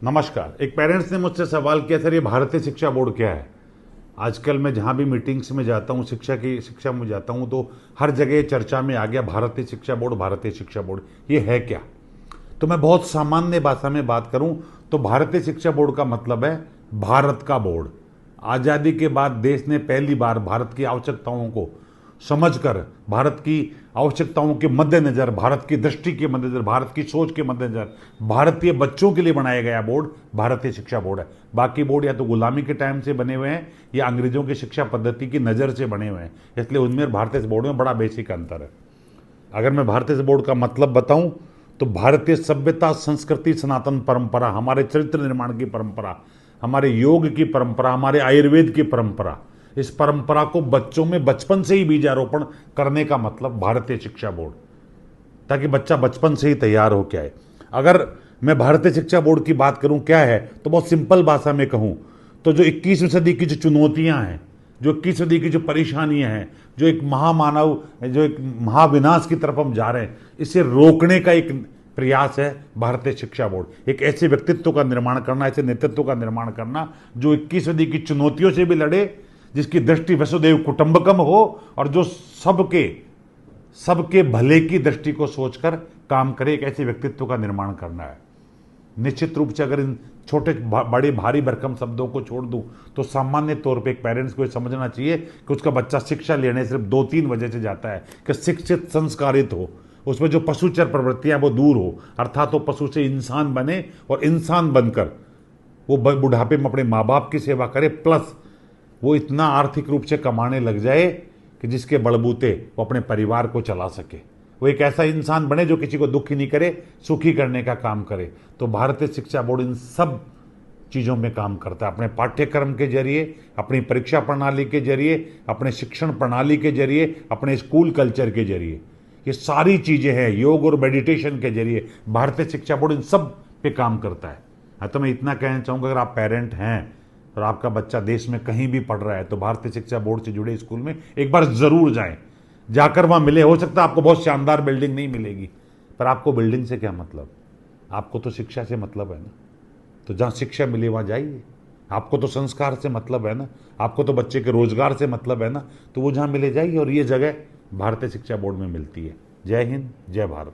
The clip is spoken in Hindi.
नमस्कार। एक पेरेंट्स ने मुझसे सवाल किया, सर ये भारतीय शिक्षा बोर्ड क्या है। आजकल मैं जहाँ भी मीटिंग्स में जाता हूँ, शिक्षा में जाता हूँ, तो हर जगह चर्चा में आ गया भारतीय शिक्षा बोर्ड, भारतीय शिक्षा बोर्ड। ये है क्या? तो मैं बहुत सामान्य भाषा में बात करूं तो भारतीय शिक्षा बोर्ड का मतलब है भारत का बोर्ड। आज़ादी के बाद देश ने पहली बार भारत की आवश्यकताओं को समझकर, भारत की आवश्यकताओं के मद्देनजर, भारत की दृष्टि के मद्देनजर, भारत की सोच के मद्देनजर भारतीय बच्चों के लिए बनाया गया बोर्ड भारतीय शिक्षा बोर्ड है। बाकी बोर्ड या तो गुलामी के टाइम से बने हुए हैं या अंग्रेजों की शिक्षा पद्धति की नज़र से बने हुए हैं, इसलिए उनमें और भारतीय बोर्ड में बड़ा बेसिक अंतर है। अगर मैं भारतीय बोर्ड का मतलब बताऊं तो भारतीय सभ्यता, संस्कृति, सनातन परंपरा, हमारे चरित्र निर्माण की परंपरा, हमारे योग की परंपरा, हमारे आयुर्वेद की परंपरा, इस परंपरा को बच्चों में बचपन से ही बीजारोपण करने का मतलब भारतीय शिक्षा बोर्ड, ताकि बच्चा बचपन से ही तैयार हो के आए। अगर मैं भारतीय शिक्षा बोर्ड की बात करूं क्या है, तो बहुत सिंपल भाषा में कहूं तो जो 21वीं सदी की जो चुनौतियां हैं, जो 21वीं सदी की जो परेशानियां हैं, जो एक महामानव, जो एक महाविनाश की तरफ हम जा रहे हैं, इसे रोकने का एक प्रयास है भारतीय शिक्षा बोर्ड। एक ऐसे व्यक्तित्व का निर्माण करना, ऐसे नेतृत्व का निर्माण करना जो 21वीं सदी की चुनौतियों से भी लड़े, जिसकी दृष्टि वसुधैव कुटुंबकम हो और जो सबके भले की दृष्टि को सोचकर काम करे। एक ऐसे व्यक्तित्व का निर्माण करना है। निश्चित रूप से अगर इन छोटे बड़े भारी भरकम शब्दों को छोड़ दूं तो सामान्य तौर पे एक पेरेंट्स को समझना चाहिए कि उसका बच्चा शिक्षा लेने सिर्फ 2-3 वजह से जाता है कि शिक्षित, संस्कारित हो, उसमें जो पशुचर प्रवृत्तियां वो दूर हो, अर्थात वो पशु से इंसान बने और इंसान बनकर वो बुढ़ापे में अपने माँ बाप की सेवा करे, प्लस वो इतना आर्थिक रूप से कमाने लग जाए कि जिसके बलबूते वो अपने परिवार को चला सके। वो एक ऐसा इंसान बने जो किसी को दुखी नहीं करे, सुखी करने का काम करे। तो भारतीय शिक्षा बोर्ड इन सब चीज़ों में काम करता है, अपने पाठ्यक्रम के जरिए, अपनी परीक्षा प्रणाली के जरिए, अपने शिक्षण प्रणाली के जरिए, अपने स्कूल कल्चर के जरिए। ये सारी चीज़ें हैं, योग और मेडिटेशन के जरिए भारतीय शिक्षा बोर्ड इन सब पे काम करता है। हाँ, तो मैं इतना कहना चाहूँगा, अगर आप पेरेंट हैं और आपका बच्चा देश में कहीं भी पढ़ रहा है तो भारतीय शिक्षा बोर्ड से जुड़े स्कूल में एक बार जरूर जाएं, जाकर वहां मिले। हो सकता है आपको बहुत शानदार बिल्डिंग नहीं मिलेगी, पर आपको बिल्डिंग से क्या मतलब, आपको तो शिक्षा से मतलब है ना। तो जहां शिक्षा मिले वहां जाइए। आपको तो संस्कार से मतलब है ना, आपको तो बच्चे के रोजगार से मतलब है ना, तो वो जहां मिले जाइए। और ये जगह भारतीय शिक्षा बोर्ड में मिलती है। जय हिंद, जय भारत।